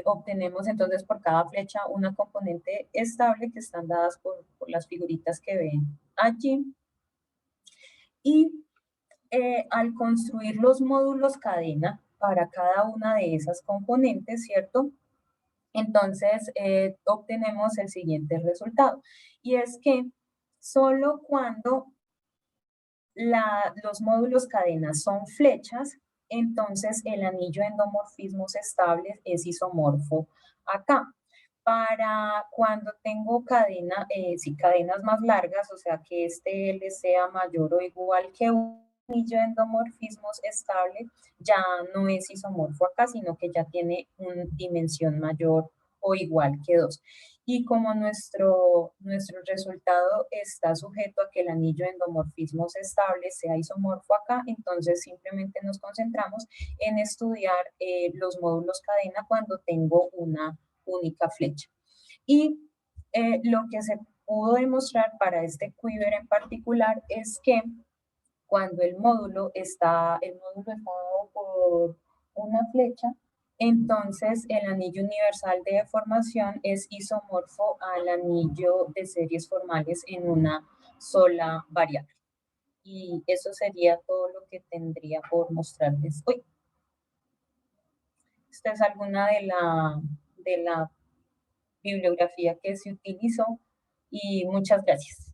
Speaker 1: obtenemos entonces por cada flecha una componente estable que están dadas por las figuritas que ven allí. Y al construir los módulos cadena para cada una de esas componentes, ¿cierto? Entonces obtenemos el siguiente resultado. Y es que solo cuando los módulos cadena son flechas, entonces el anillo endomorfismos estables es isomorfo acá. Para cuando tengo cadenas más largas, o sea que este L sea mayor o igual que un anillo endomorfismos estable, ya no es isomorfo acá, sino que ya tiene una dimensión mayor o igual que 2. Y como nuestro resultado está sujeto a que el anillo endomorfismos estable sea isomorfo acá, entonces simplemente nos concentramos en estudiar los módulos cadena cuando tengo una única flecha. Y lo que se pudo demostrar para este quiver en particular es que cuando el módulo está dado por una flecha, entonces el anillo universal de deformación es isomorfo al anillo de series formales en una sola variable. Y eso sería todo lo que tendría por mostrarles hoy. Esta es alguna de la bibliografía que se utilizó y muchas gracias.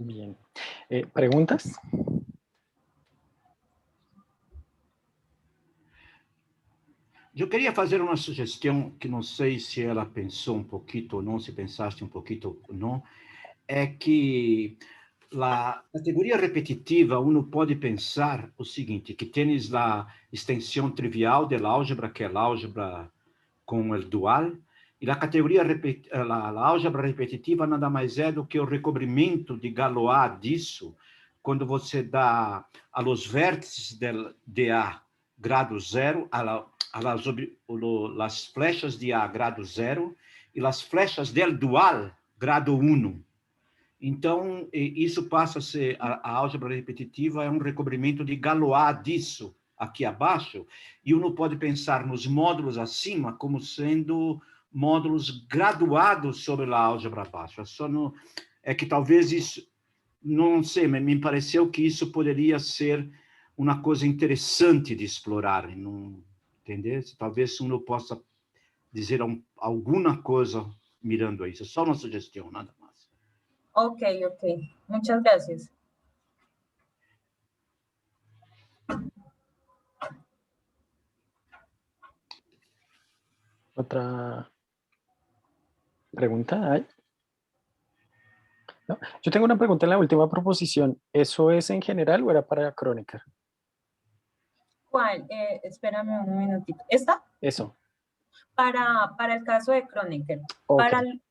Speaker 5: Bien. ¿Preguntas?
Speaker 6: Eu queria fazer uma sugestão que não sei se ela pensou um pouquinho ou não, se pensaste um pouquinho ou não, é que a categoria repetitiva, uno pode pensar o seguinte, que tens a extensão trivial da álgebra, que é a álgebra com o dual, e a categoria, a álgebra repetitiva nada mais é do que o recobrimento de Galois disso, quando você dá a los vértices de A grado zero, as flechas de A grado zero, e as flechas del dual grado 1. Então, isso passa a ser, a álgebra repetitiva é um recobrimento de Galois disso, aqui abaixo, e uno pode pensar nos módulos acima como sendo módulos graduados sobre a álgebra abaixo. É que talvez isso, não sei, mas me pareceu que isso poderia ser uma coisa interessante de explorar, entender? Talvez uno possa dizer alguma coisa mirando a isso. Só uma sugestão, nada mais.
Speaker 1: Ok. Muchas gracias.
Speaker 5: ¿Otra pregunta hay? ¿No? Yo tengo una pregunta en la última proposición. ¿Eso es en general o era para Kronecker?
Speaker 1: ¿Cuál? Espérame un minutito. ¿Esta?
Speaker 5: Eso.
Speaker 1: Para el caso de Kronecker.
Speaker 5: Okay.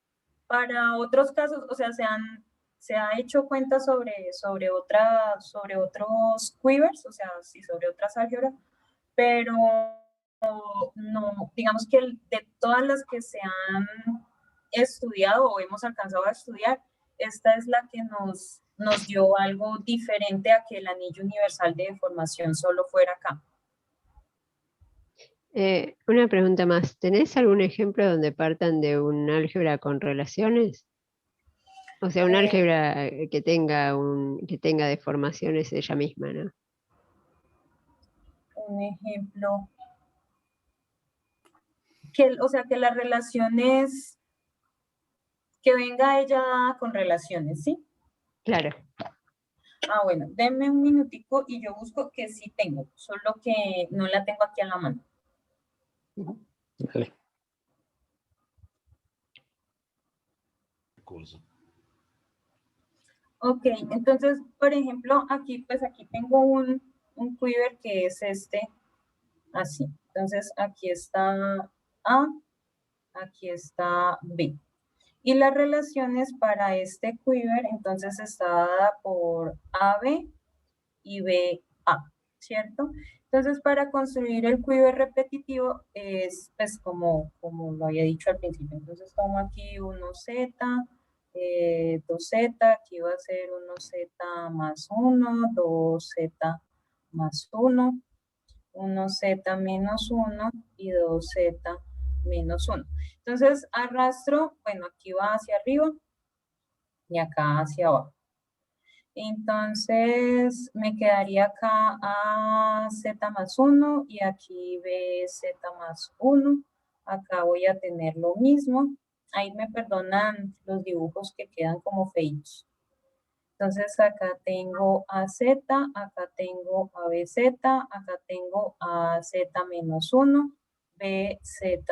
Speaker 1: Para otros casos, o sea, se ha hecho cuenta sobre otros quivers, o sea, sí, sobre otras álgebras, pero no, digamos que de todas las que se han estudiado o hemos alcanzado a estudiar, esta es la que nos dio algo diferente a que el anillo universal de deformación solo fuera acá.
Speaker 2: Una pregunta más. ¿Tenés algún ejemplo donde partan de un álgebra con relaciones? O sea, un álgebra que tenga deformaciones ella misma, ¿no?
Speaker 1: Un ejemplo. O sea, que la relación es que venga ella con relaciones, ¿sí?
Speaker 2: Claro.
Speaker 1: Ah, bueno, denme un minutico y yo busco que sí tengo, solo que no la tengo aquí a la mano.
Speaker 5: Vale.
Speaker 1: Ok, entonces, por ejemplo, aquí tengo un quiver que es este, así. Entonces, aquí está A, aquí está B. Y las relaciones para este quiver, entonces, está dada por AB y BA, ¿cierto? Entonces, para construir el quiver repetitivo es, pues, como lo había dicho al principio. Entonces, tomo aquí 1Z, 2z, aquí va a ser 1z más 1, 2z más 1, 1z menos 1 y 2z menos 1. Entonces arrastro, bueno, aquí va hacia arriba y acá hacia abajo. Entonces me quedaría acá a z más 1 y aquí bz más 1. Acá voy a tener lo mismo. Ahí me perdonan los dibujos que quedan como feitos. Entonces acá tengo AZ, acá tengo ABZ, acá tengo AZ menos 1, BZ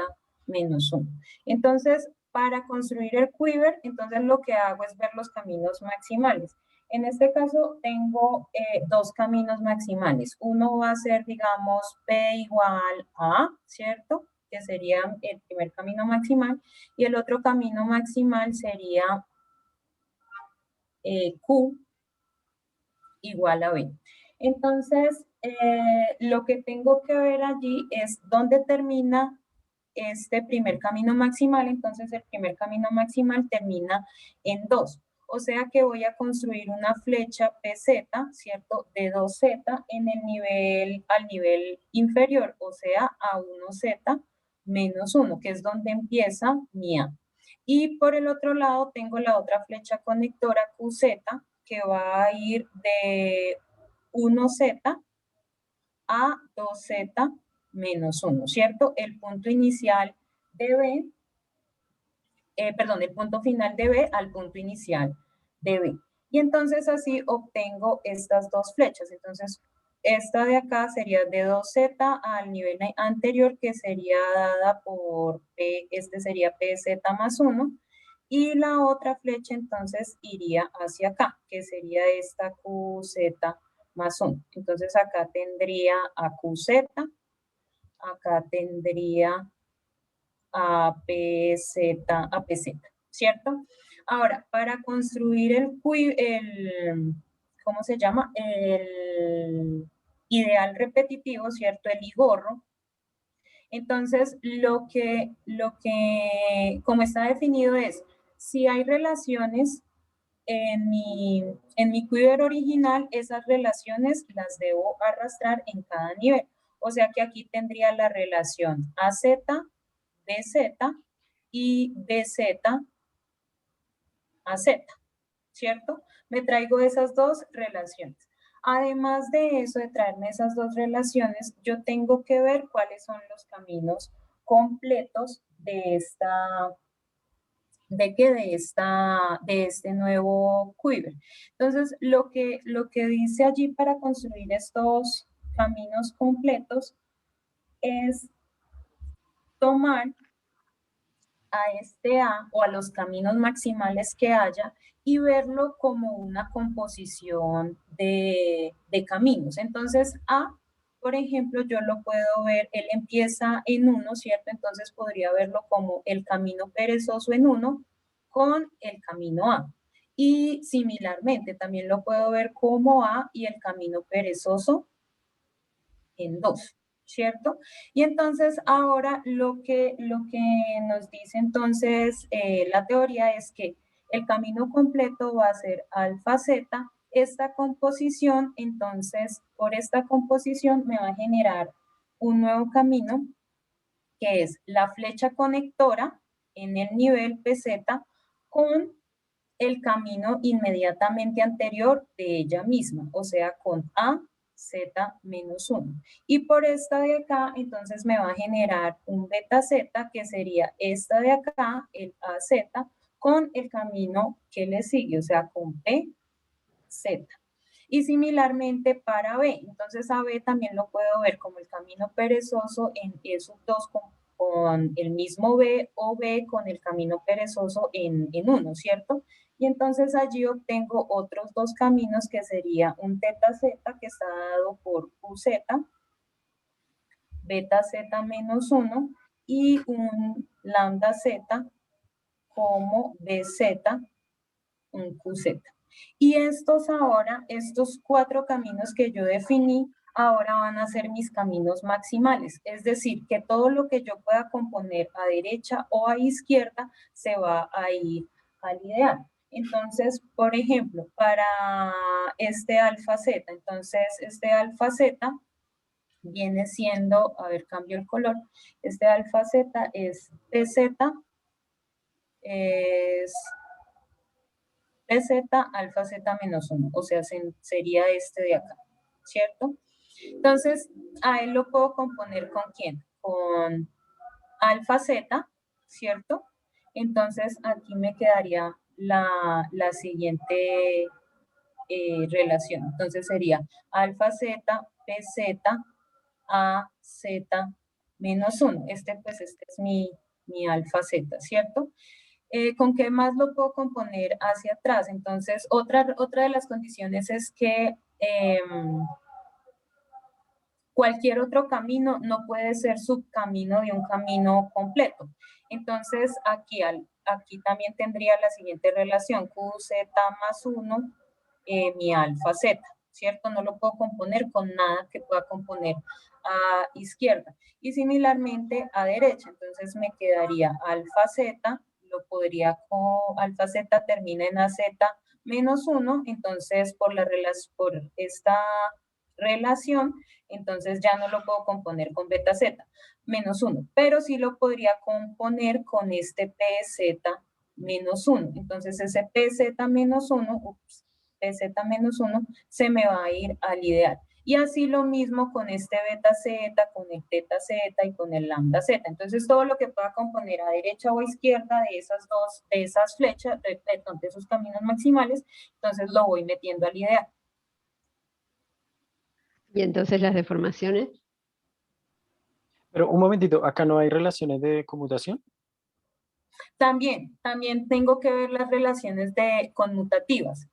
Speaker 1: menos 1. Entonces, para construir el quiver, entonces lo que hago es ver los caminos maximales. En este caso tengo dos caminos maximales. Uno va a ser, digamos, P igual a, ¿cierto? Que sería el primer camino maximal. Y el otro camino maximal sería Q igual a B. Entonces, lo que tengo que ver allí es dónde termina este primer camino maximal. Entonces, el primer camino maximal termina en 2. O sea que voy a construir una flecha PZ, ¿cierto? De 2Z en el nivel, al nivel inferior, o sea, a 1Z menos 1, que es donde empieza mi A. Y por el otro lado tengo la otra flecha conectora QZ, que va a ir de 1Z a 2Z menos 1, ¿cierto? El punto inicial de B, el punto final de B al punto inicial de B. Y entonces así obtengo estas dos flechas. Entonces, esta de acá sería de 2Z al nivel anterior, que sería dada por P, este sería PZ más 1. Y la otra flecha entonces iría hacia acá, que sería esta QZ más 1. Entonces acá tendría a QZ, acá tendría a PZ, ¿cierto? Ahora, para construir ¿cómo se llama? El ideal repetitivo, ¿cierto? El igorro. Entonces, como está definido es, si hay relaciones en mi quiver original, esas relaciones las debo arrastrar en cada nivel. O sea que aquí tendría la relación AZ, BZ y BZ, AZ, ¿cierto? Me traigo esas dos relaciones. Además de eso, de traerme esas dos relaciones, yo tengo que ver cuáles son los caminos completos de este nuevo quiver. Entonces, lo que dice allí para construir estos caminos completos es tomar a este A o a los caminos maximales que haya y verlo como una composición de caminos. Entonces, A, por ejemplo, yo lo puedo ver, él empieza en 1, ¿cierto? Entonces podría verlo como el camino perezoso en 1 con el camino A. Y similarmente, también lo puedo ver como A y el camino perezoso en 2. ¿Cierto? Y entonces ahora lo que nos dice entonces la teoría es que el camino completo va a ser alfa z. Esta composición, entonces, por esta composición me va a generar un nuevo camino que es la flecha conectora en el nivel PZ con el camino inmediatamente anterior de ella misma, o sea, con A, Z menos 1. Y por esta de acá, entonces me va a generar un beta Z, que sería esta de acá, el AZ, con el camino que le sigue, o sea, con P, Z. Y similarmente para B, entonces a B también lo puedo ver como el camino perezoso en esos dos con el mismo B o B con el camino perezoso en 1, ¿cierto? Y entonces allí obtengo otros dos caminos que sería un teta z que está dado por QZ, beta z menos 1 y un lambda z como BZ, un QZ. Y estos cuatro caminos que yo definí, ahora van a ser mis caminos maximales. Es decir, que todo lo que yo pueda componer a derecha o a izquierda se va a ir al ideal. Entonces, por ejemplo, para este alfa z, entonces este alfa z viene siendo, a ver, cambio el color, este alfa z es pz, es pz alfa z menos 1, o sea, sería este de acá, ¿cierto? Entonces, a él lo puedo componer ¿con quién? Con alfa z, ¿cierto? Entonces, aquí me quedaría la siguiente relación. Entonces, sería alfa z, pz, a z menos 1. Este es mi alfa z, ¿cierto? ¿Con qué más lo puedo componer hacia atrás? Entonces, otra de las condiciones es que cualquier otro camino no puede ser subcamino de un camino completo. Entonces, aquí también tendría la siguiente relación, QZ más 1, mi alfa Z, ¿cierto? No lo puedo componer con nada que pueda componer a izquierda. Y similarmente a derecha, entonces me quedaría alfa Z, lo podría con alfa Z termina en AZ menos 1, entonces por esta relación, entonces ya no lo puedo componer con beta z menos 1, pero sí lo podría componer con este pz menos 1. Entonces ese pz menos 1, pz menos 1 se me va a ir al ideal. Y así lo mismo con este beta z, con el teta z y con el lambda z. Entonces todo lo que pueda componer a derecha o a izquierda de esas flechas, de esos caminos maximales, entonces lo voy metiendo al ideal.
Speaker 2: Y entonces las deformaciones.
Speaker 5: Pero un momentito, ¿acá no hay relaciones de conmutación?
Speaker 1: También tengo que ver las relaciones conmutativas.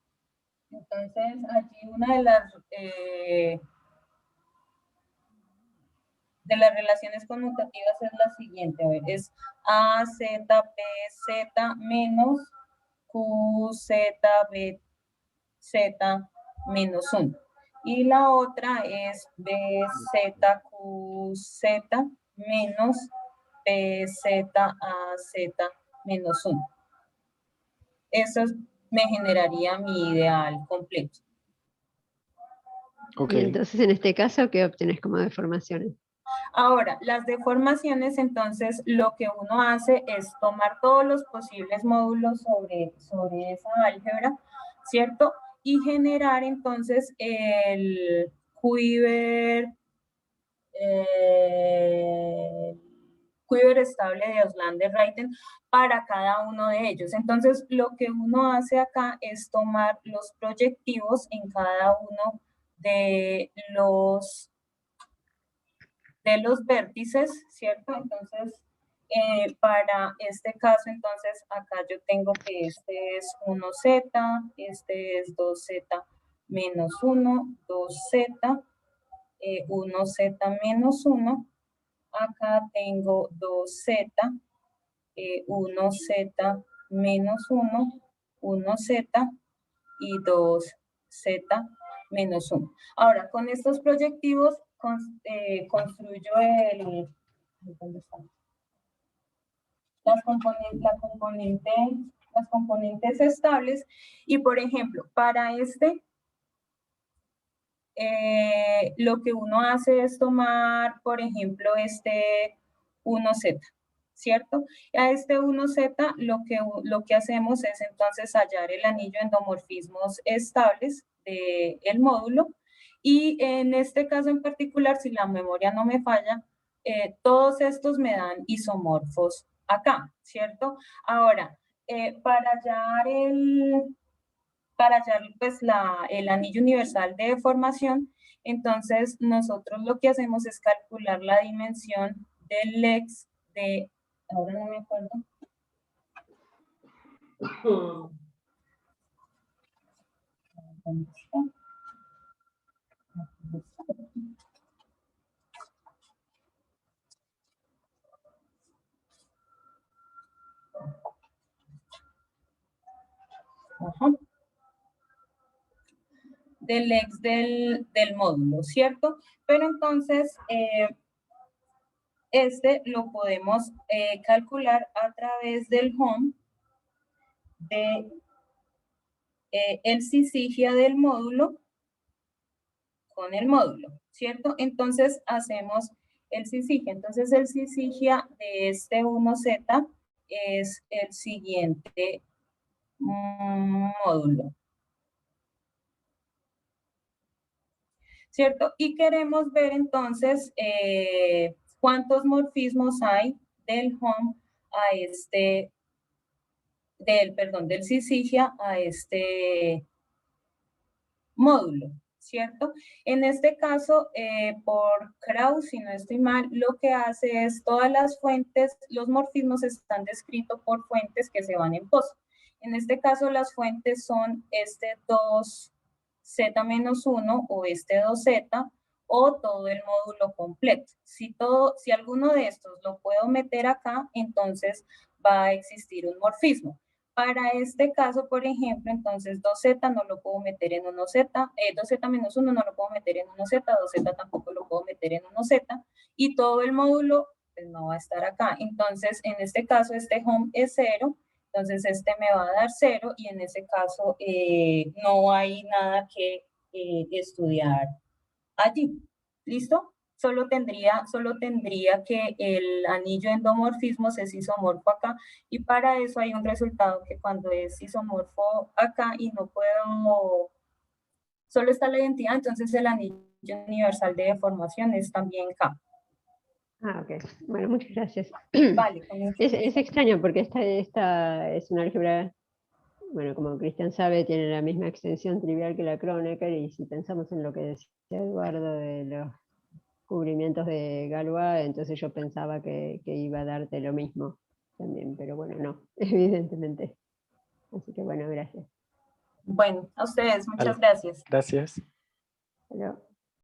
Speaker 1: Entonces, allí una de las relaciones conmutativas es la siguiente, a ver, es AZPZ menos QZBZ menos 1. Y la otra es BZQZ menos PZAZ menos 1. Eso me generaría mi ideal completo.
Speaker 5: Okay.
Speaker 2: Y entonces en este caso, ¿qué obtienes como deformaciones?
Speaker 1: Ahora, las deformaciones, entonces, lo que uno hace es tomar todos los posibles módulos sobre esa álgebra, ¿cierto? Y generar, entonces, el quiver estable de Oslander-Reiten para cada uno de ellos. Entonces, lo que uno hace acá es tomar los proyectivos en cada uno de los vértices, ¿cierto? Entonces, para este caso, entonces, acá yo tengo que este es 1z, este es 2z menos 1, 2z, 1z menos 1, acá tengo 2z, 1z menos 1, 1z y 2z menos 1. Ahora, con estos proyectivos construyo ¿dónde está? Las componentes estables y, por ejemplo, para lo que uno hace es tomar, por ejemplo, este 1z, ¿cierto? A este 1z lo que hacemos es entonces hallar el anillo endomorfismos estables del módulo y en este caso en particular, si la memoria no me falla, todos estos me dan isomorfos acá, ¿cierto? Ahora, para hallar pues, el anillo universal de deformación, entonces nosotros lo que hacemos es calcular la dimensión del lex de, ahora no me acuerdo. ¿Dónde está? Ajá. Del ex del módulo, ¿cierto? Pero entonces, lo podemos calcular a través del home de el syzygia del módulo con el módulo, ¿cierto? Entonces hacemos el syzygia. Entonces el syzygia de este 1Z es el siguiente módulo, ¿cierto? Y queremos ver entonces cuántos morfismos hay del home a este, del syzygia a este módulo, ¿cierto? En este caso, por Krauss, si no estoy mal, lo que hace es todas las fuentes, los morfismos están descritos por fuentes que se van en pos. En este caso, las fuentes son este 2Z-1 o este 2Z o todo el módulo completo. Si alguno de estos lo puedo meter acá, entonces va a existir un morfismo. Para este caso, por ejemplo, entonces 2Z no lo puedo meter en 1Z, 2Z-1 no lo puedo meter en 1Z, 2Z tampoco lo puedo meter en 1Z, y todo el módulo pues, no va a estar acá. Entonces, en este caso, este home es 0, entonces este me va a dar 0, y en ese caso no hay nada que estudiar allí. ¿Listo? Solo tendría que el anillo endomorfismo es isomorfo acá, y para eso hay un resultado que cuando es isomorfo acá y no puedo, solo está la identidad, entonces el anillo universal de deformación es también K.
Speaker 2: Ah, ok. Bueno, muchas gracias.
Speaker 1: Vale.
Speaker 2: Es extraño porque esta es una álgebra, bueno, como Cristian sabe, tiene la misma extensión trivial que la Kronecker, y si pensamos en lo que decía Eduardo de los cubrimientos de Galois, entonces yo pensaba que iba a darte lo mismo también, pero bueno, no, evidentemente. Así que bueno, gracias.
Speaker 1: Bueno, a ustedes, muchas gracias.
Speaker 5: Gracias.
Speaker 2: Hasta luego.